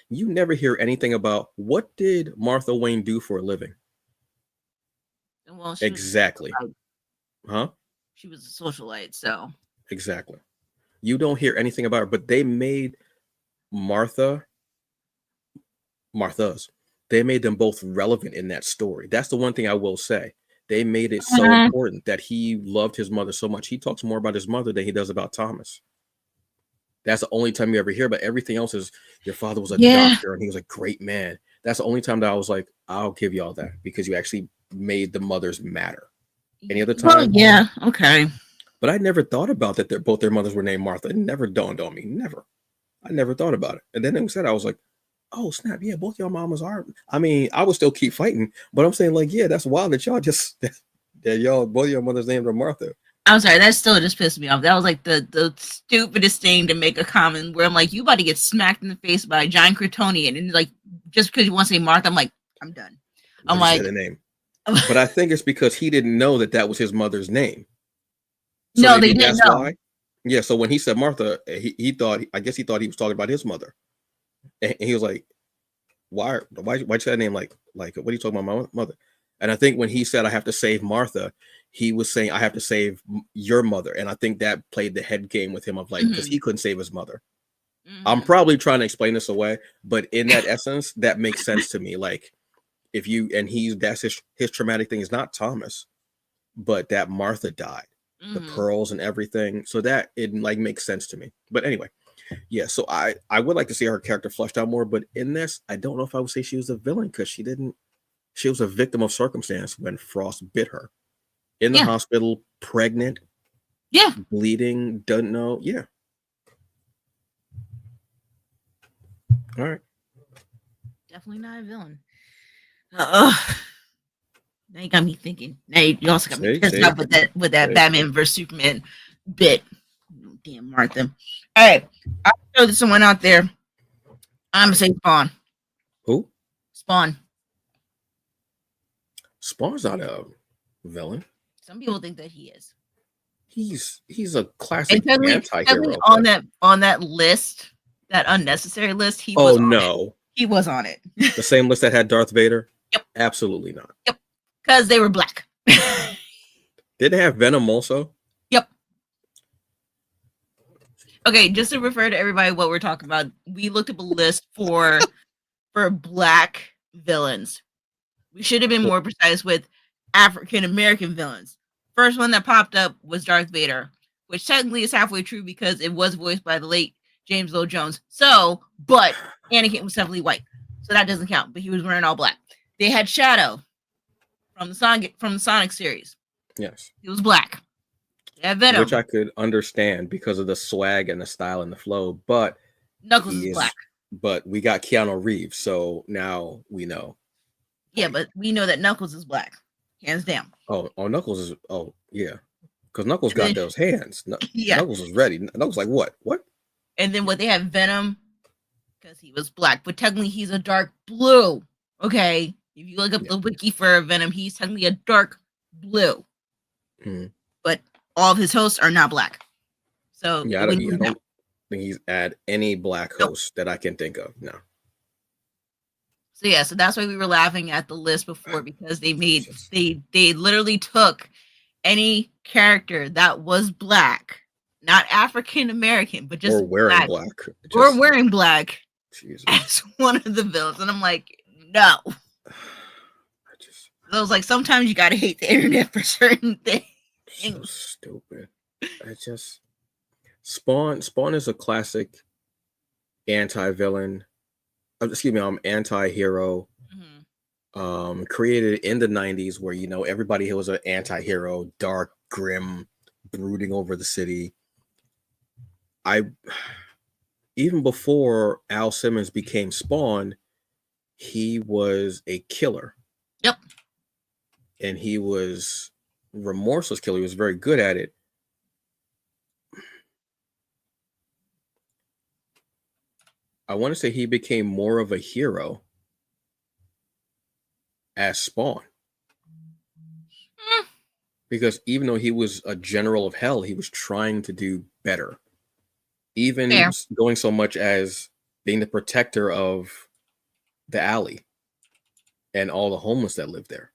You never hear anything about what did Martha Wayne do for a living. Well, she was Exactly. Huh? she was a socialite, so Exactly. You don't hear anything about her, but they made Martha Martha's. They made them both relevant in that story. That's the one thing I will say. They made it so important that he loved his mother so much. He talks more about his mother than he does about Thomas. That's the only time you ever hear, but everything else is your father was a yeah. doctor and he was a great man. That's the only time that I was like, I'll give you all that because you actually made the mothers matter. Any other Well, time? yeah, okay. But I never thought about that. Both their mothers were named Martha. It never dawned on me. Never. I never thought about it. And then it was said, I was like, oh snap, yeah, both y'all mamas are. I mean, I would still keep fighting, but I'm saying like, yeah, that's wild that y'all just that y'all both your mother's names are Martha. I'm sorry, that still just pissed me off. That was like the stupidest thing to make a comment where I'm like, you about to get smacked in the face by a giant Kryptonian, and like just because you want to say Martha, I'm like, I'm done. I'm Because you like, said the name. But I think it's because he didn't know that that was his mother's name. So no, they maybe didn't that's know. why. Yeah. So when he said Martha, he thought. I guess he thought he was talking about his mother, and he was like, why you say that name? Like what are you talking about, my mother? And I think when he said I have to save Martha, he was saying I have to save your mother, and I think that played the head game with him of like because he couldn't save his mother. I'm probably trying to explain this away, but in that essence, that makes sense to me. Like if you and that's his traumatic thing is not Thomas, but that Martha died, the pearls and everything. So that it like makes sense to me. But anyway, yeah. So I would like to see her character fleshed out more, but in this, I don't know if I would say she was a villain because she didn't. She was a victim of circumstance when Frost bit her in the Yeah, hospital, pregnant, yeah, bleeding, doesn't know. Yeah. All right. definitely not a villain. Uh, now you got me thinking. Now you also got me See, pissed see, off with that see. Batman versus Superman bit. Damn Martha. All right, I'll throw this one out there. I'm gonna say Spawn. Who? Spawn. Spawn's not a villain. Some people think that he is. He's a classic And technically anti-hero, on but that list, that unnecessary list, he oh was on it. no. He was on it. The same list that had Darth Vader? Yep. Absolutely not. Yep. Because they were black. Did they have Venom also? Yep. Okay, just to refer to everybody what we're talking about, we looked up a list for black villains. We should have been more precise with African American villains. First one that popped up was Darth Vader, which technically is halfway true because it was voiced by the late James Earl Jones. So, but Anakin was definitely white, so that doesn't count. But he was wearing all black. They had Shadow from the Sonic series. Yes. He was black. They had Venom, which I could understand because of the swag and the style and the flow, but Knuckles is black. But we got Keanu Reeves, so now we know. Yeah, but we know that Knuckles is black, hands down. Oh, Knuckles is. Oh, yeah, because Knuckles got those hands. Yeah, Knuckles was ready. Knuckles like what? What? And then what they have Venom, because he was black, but technically he's a dark blue. Okay, if you look up the wiki for Venom, he's technically a dark blue. But all of his hosts are not black. So I don't think he's add any black hosts that I can think of. No. So yeah, so that's why we were laughing at the list before, because they literally took any character that was black, not African American, but just wearing black. Or wearing black as one of the villains. And I'm like, no. I was like, sometimes you gotta hate the internet for certain things. So stupid. I just Spawn is a classic anti-villain. Excuse me, anti-hero. Created in the 90s, where everybody here was an anti-hero, dark, grim, brooding over the city. Even before Al Simmons became Spawn, he was a killer. Yep. And he was remorseless killer. He was very good at it. I want to say he became more of a hero as Spawn. Because even though he was a general of hell, he was trying to do better. Even going so much as being the protector of the alley and all the homeless that lived there.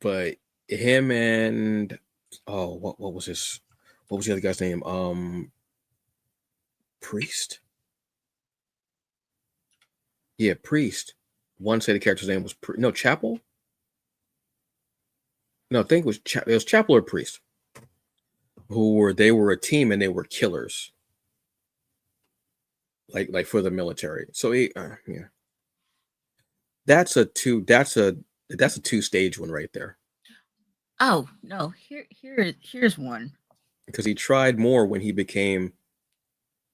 But him and what was the other guy's name? Priest. Yeah, Priest. One say the character's name was Chapel. No, I think it was Chapel or Priest. They were a team and they were killers. Like for the military. So yeah. That's a two-stage one right there. Oh no, here's one. Because he tried more when he became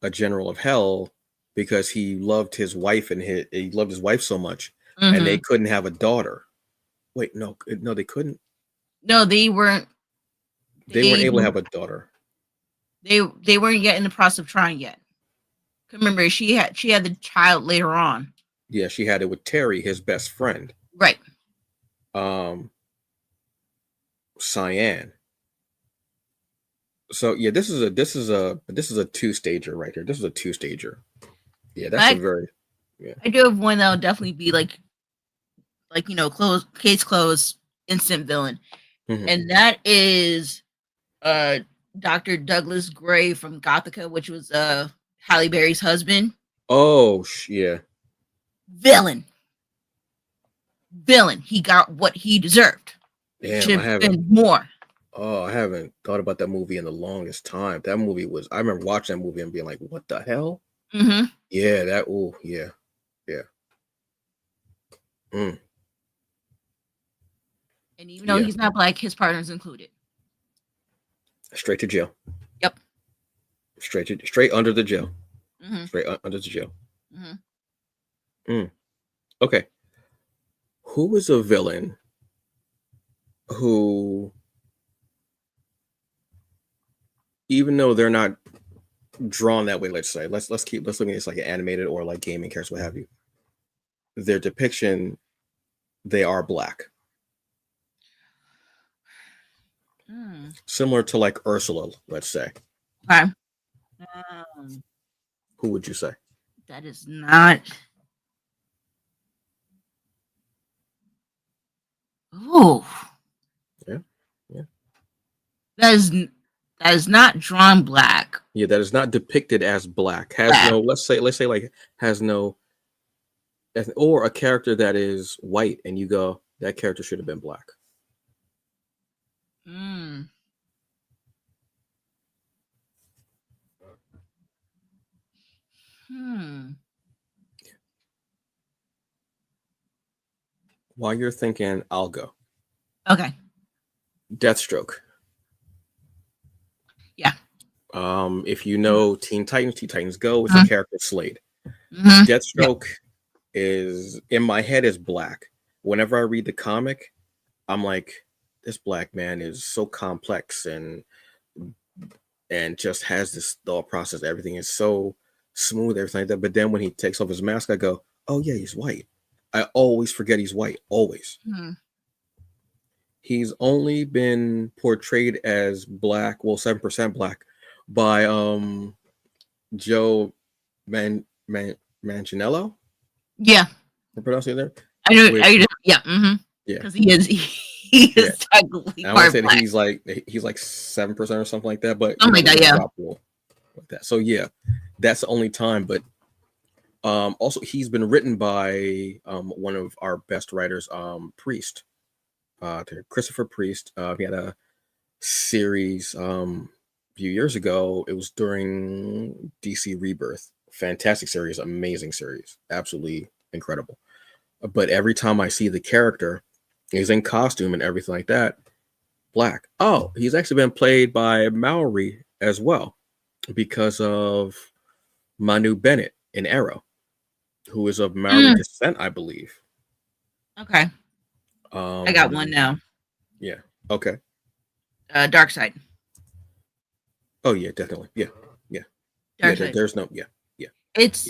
a general of hell, because he loved his wife and he loved his wife so much, and they couldn't have a daughter. Wait, no, they couldn't. No, they weren't. They weren't able to have a daughter. They weren't yet in the process of trying yet. Remember, she had the child later on. Yeah, she had it with Terry, his best friend. Right. Cyan. So yeah, this is a two-stager right here. This is a two-stager. Yeah, that's I do have one that'll definitely be case closed, instant villain. And that is Dr. Douglas Gray from Gothica, which was Halle Berry's husband. Oh, yeah. Villain. He got what he deserved. Damn, should have been more. Oh, I haven't thought about that movie in the longest time. That movie I remember watching that movie and being like, what the hell? Yeah, yeah. And even though he's not black, his partner's included. Straight to jail. Yep. Straight under the jail. Straight under the jail. Okay. Who is a villain who, even though they're not drawn that way, let's look at this like an animated or like gaming characters, what have you, their depiction, they are black? Similar to like Ursula, let's say. Okay. Who would you say? That is not. Oh, Yeah, yeah, that is that is not drawn black. yeah. That is not depicted as black. Has Black. no. Let's say like has no. Or a character that is white, and you go, that character should have been black. Hmm. Hmm. While you're thinking, I'll go. Okay. Deathstroke. Yeah. If you know Teen Titans Go, it's a Mhm. character Slade. Mhm. Yeah. Deathstroke is in my head is black. Whenever I read the comic, I'm like, this black man is so complex and just has this thought process. Everything is so smooth, everything like that. But then when he takes off his mask, I go, oh yeah, he's white. I always forget he's white. Always. Hmm. He's only been portrayed as black, well, 7% black, by Joe Manganiello. Yeah. I'm pronouncing it there. I know. Which Yeah. Mm-hmm. yeah, Because he is. He yeah. is technically I want to part say that black. he's like 7% or something like that, but Something like that. he's Yeah. drop like that. So yeah, that's the only time. But also he's been written by one of our best writers, Priest, Christopher Priest. He had a series a few years ago. It was during DC Rebirth. Fantastic series, amazing series, absolutely incredible. But every time I see the character, he's in costume and everything like that, black. Oh, he's actually been played by Maori as well because of Manu Bennett in Arrow, who is of Maori Mm. descent, I believe. Okay. I got one now. Yeah. Okay. Dark Side. Oh yeah, definitely. Yeah. Yeah. Yeah. Dark Side. There's no. Yeah. Yeah. It's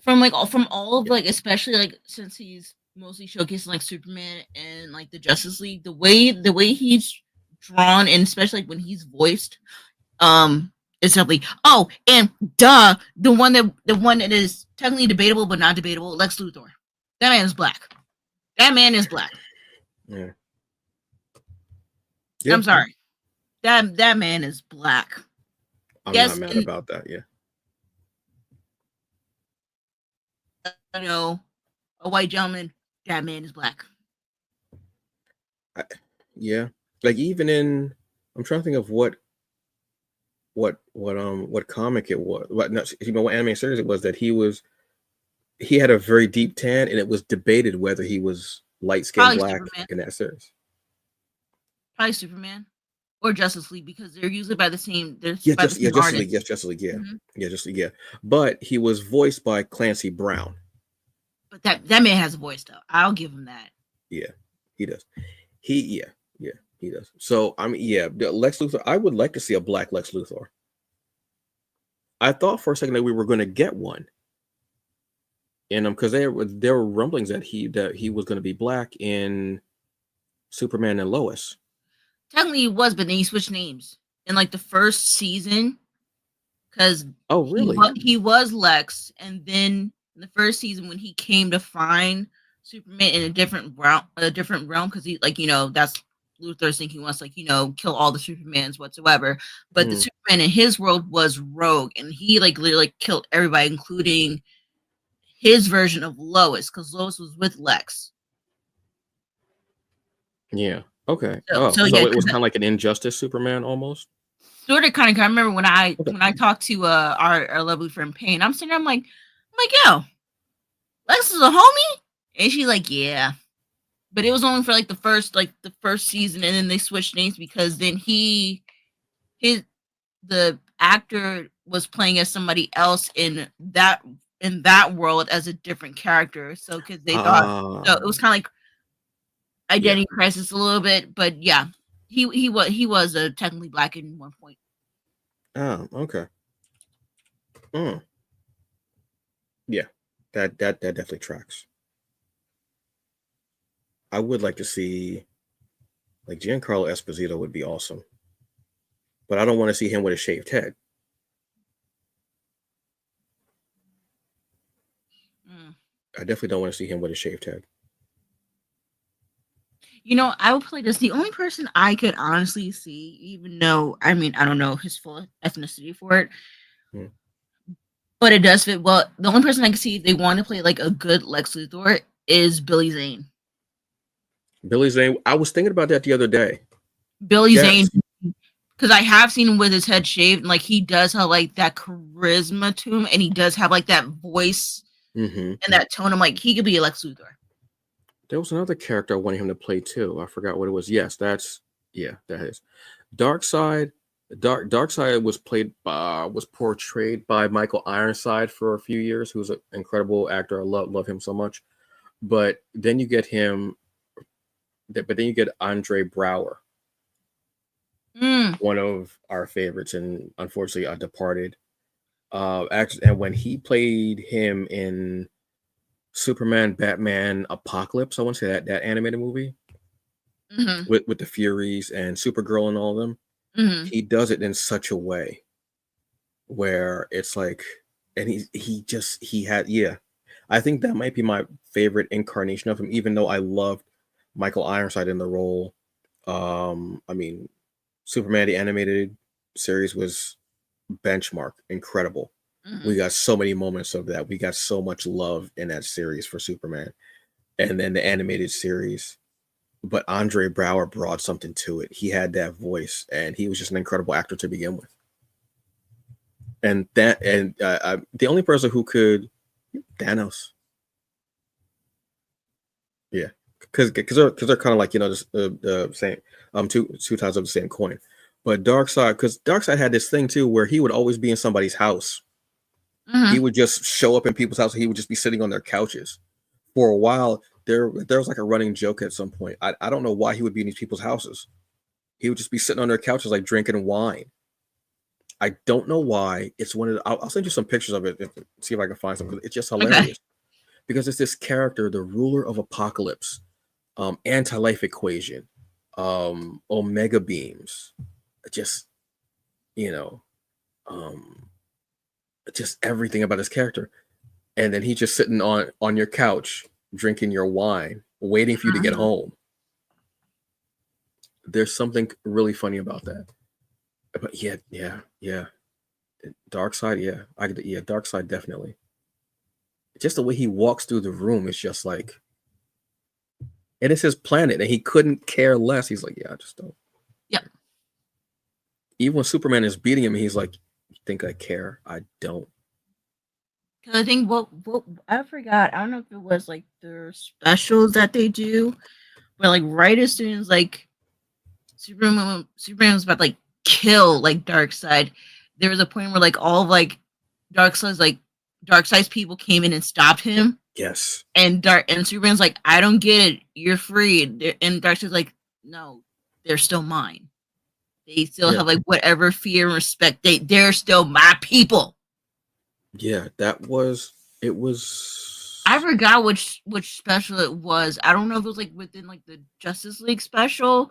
from all of like, especially like since he's mostly showcasing like Superman and like the Justice League, the way he's drawn, and especially like when he's voiced, it's definitely. Oh, and the one that is technically debatable but not debatable, Lex Luthor. That man is black. That man is black. Yeah. Yeah. I'm sorry. That man is black. I'm not Yes, mad and about that. Yeah. you know, a white gentleman. That man is black. Yeah. Like even in, I'm trying to think of what comic it was. What anime series it was that he had a very deep tan, and it was debated whether he was light skinned Probably black Superman. in that series. Probably Superman or Justice League because they're usually by the same. They're Yeah, by the same Justice League. artist. Yes, Justice League. Yeah, Mhm. yeah, Justice League. Yeah, but he was voiced by Clancy Brown. But that man has a voice though. I'll give him that. Yeah, he does. Yeah, he does. So I mean, yeah, Lex Luthor. I would like to see a black Lex Luthor. I thought for a second that we were going to get one, and because there were rumblings that he was going to be black in Superman and Lois. Technically, he was, but then he switched names in like the first season because Oh, really? he was Lex, and then in the first season when he came to find Superman in a different realm, because he like that's Luthor's thinking he wants like kill all the Supermans whatsoever, but the Hmm. Superman in his world was Rogue, and he like literally killed everybody, including his version of Lois, because Lois was with Lex. Yeah. Okay. So, Oh, so yeah, so it was because kind of like an Injustice Superman almost. sort of kind of. I remember when I Okay. talked to our lovely friend Payne. I'm sitting there, I'm like, yo, Lex is a homie, and she's like, yeah. But it was only for like the first season, and then they switched names because then the actor was playing as somebody else in that world as a different character. So because they thought so it was kind of like Yeah. identity crisis a little bit, but yeah, he was technically black in one point. Oh, okay. Mm. Yeah. That definitely tracks. I would like to see Like Giancarlo Esposito would be awesome, but I don't want to see him with a shaved head. Mm. I definitely don't want to see him with a shaved head. You know, I would play this. The only person I could honestly see, even though I mean I don't know his full ethnicity for it, Hmm. but it does fit well. The only person I can see if they want to play like a good Lex Luthor is Billy Zane. Billy Zane. I was thinking about that the other day. Billy Zane, Yes. because I have seen him with his head shaved, and like he does have like that charisma to him, and he does have like that voice Mm-hmm. and that tone. I'm like, he could be a Lex Luthor. There was another character I wanted him to play too. I forgot what it was. Yes, that is. Darkseid. Darkseid was portrayed by Michael Ironside for a few years, who's an incredible actor. I love him so much. But then you get Andre Brower, Mm. one of our favorites, and unfortunately departed. Actually, and when he played him in Superman, Batman, Apocalypse, I want to say that animated movie Mm-hmm. with the Furies and Supergirl and all of them, Mm-hmm. he does it in such a way where it's like, and he had, yeah, I think that might be my favorite incarnation of him, even though I loved Michael Ironside in the role. I mean, Superman the animated series was benchmark, incredible. Mm-hmm. We got so many moments of that. We got so much love in that series for Superman, and then the animated series. But Andre Brower brought something to it. He had that voice, and he was just an incredible actor to begin with. And the only person who could Thanos, yeah, because they're kind of like just the same two sides of the same coin. But Darkseid had this thing too where he would always be in somebody's house. He Mm-hmm. would just show up in people's houses. He would just be sitting on their couches. For a while, there was like a running joke at some point. I don't know why he would be in these people's houses. He would just be sitting on their couches like drinking wine. I don't know why. It's one of the, I'll send you some pictures of it. See if I can find something. It's just Okay. hilarious because it's this character, the ruler of apocalypse, anti-life equation, omega beams, just you know, um, just everything about this character. And then he's just sitting on your couch drinking your wine, waiting for you to get Mm-hmm. home. There's something really funny about that. But yeah. Darkseid, Darkseid definitely. Just the way he walks through the room is just like, and it's his planet, and he couldn't care less. He's like, yeah, I just don't. Yep. Even when Superman is beating him, he's like, you think I care? I don't. Because I think what I forgot. I don't know if it was like their specials that they do, but like right as soon as like Superman was about to like kill like Darkseid, there was a point where like all of like Darkseid's people came in and stopped him. Yes. And Superman's like, I don't get it. You're free. And Darkseid's like, no, they're still mine. They still have like whatever fear and respect. They're still my people. Yeah, it was. I forgot which special it was. I don't know if it was like within like the Justice League special,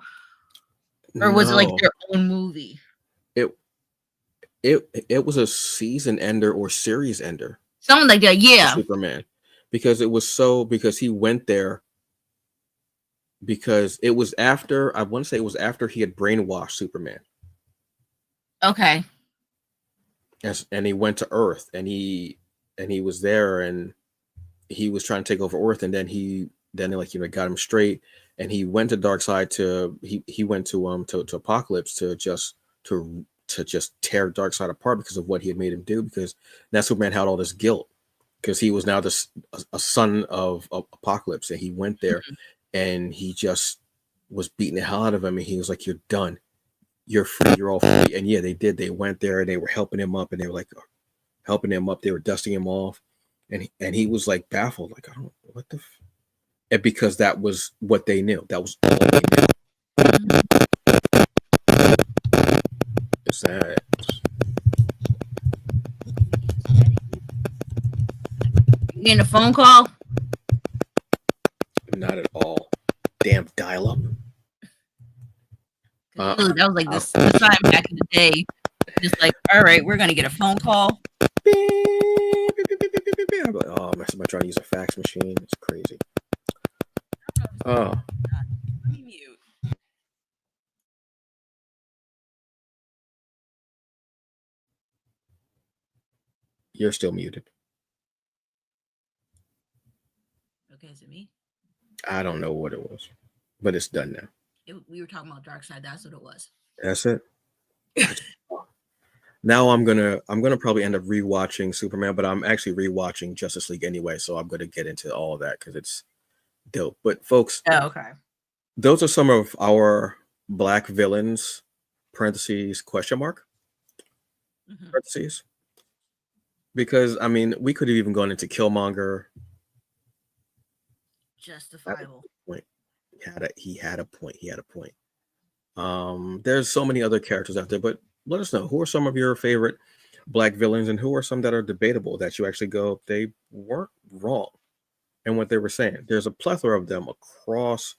or was it like No, their own movie? it it was a season ender or series ender Something like that. for Yeah. Superman because he went there because it was after I want to say it was after he had brainwashed Superman. Okay. And he went to Earth and he was there and he was trying to take over Earth and then they got him straight and he went to Darkseid he went to Apocalypse to just tear Darkseid apart because of what he had made him do because now Superman had all this guilt because he was now a son of Apocalypse and he went there and he just was beating the hell out of him and he was like, you're done, you're free, you're all free. And yeah, they did. They went there and they were helping him up and they were like helping him up. They were dusting him off. And he was like baffled, like, I don't what the and because that was what they knew. That was all they knew. It's sad. You getting a phone call? Not at all. Damn dial up. Uh, Literally, that was like uh, the time back in the day. Just like, all right, we're gonna get a phone call. beep, beep, beep, beep, beep, beep, beep. I'm like, oh, am I trying to use a fax machine? It's crazy. Oh, Let me mute. you're still muted. Okay, is it me? I don't know what it was, but it's done now. We were talking about Dark Side. That's what it was. That's it. Now I'm gonna probably end up rewatching Superman, but I'm actually rewatching Justice League anyway, so I'm gonna get into all of that because it's dope. But folks, Oh, okay. those are some of our black villains. Parentheses question mark Mm-hmm. parentheses because I mean we could have even gone into Killmonger. That was Justifiable. the point. He had a point. He had a point. There's so many other characters out there, but let us know who are some of your favorite black villains and who are some that are debatable that you actually go they weren't wrong in what they were saying. There's a plethora of them across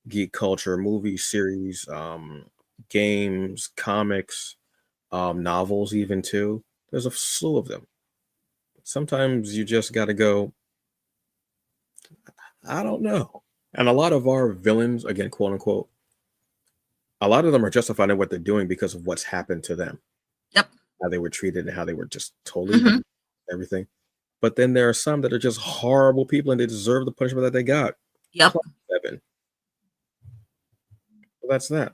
geek culture, movies, series, games, comics, novels, even too. There's a slew of them. Sometimes you just got to go, I don't know. And a lot of our villains, again, quote unquote, a lot of them are justified in what they're doing because of what's happened to them, Yep. how they were treated, and how they were just totally Mm-hmm. everything. But then there are some that are just horrible people and they deserve the punishment that they got. Yep. Plus 7. So that's that.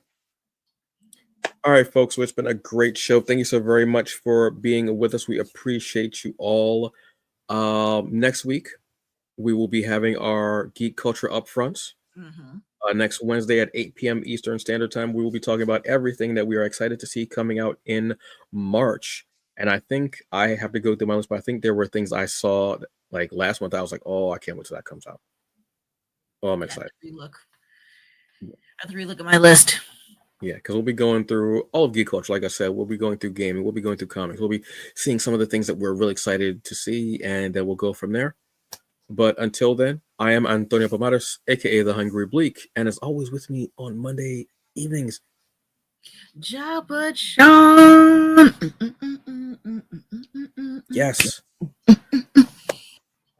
All right, folks. So it's been a great show. Thank you so very much for being with us. We appreciate you all. Next week, we will be having our Geek Culture Upfronts. Mm-hmm. Next Wednesday at 8 p.m. Eastern Standard Time, we will be talking about everything that we are excited to see coming out in March. And I think I have to go through my list, but I think there were things I saw like last month. I was like, oh, I can't wait till that comes out. Oh, I'm excited. Relook. I have to relook at my list. Yeah, because we'll be going through all of geek culture. Like I said, we'll be going through gaming, we'll be going through comics, we'll be seeing some of the things that we're really excited to see, and then we'll go from there. But until then, I am Antonio Pomares, aka the Hungry Bleak, and as always with me on Monday evenings. Jabba Sean. Yes,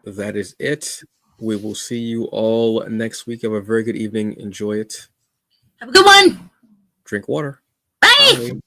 that is it. We will see you all next week. Have a very good evening. Enjoy it. Have a good one. Drink water. Bye. Bye.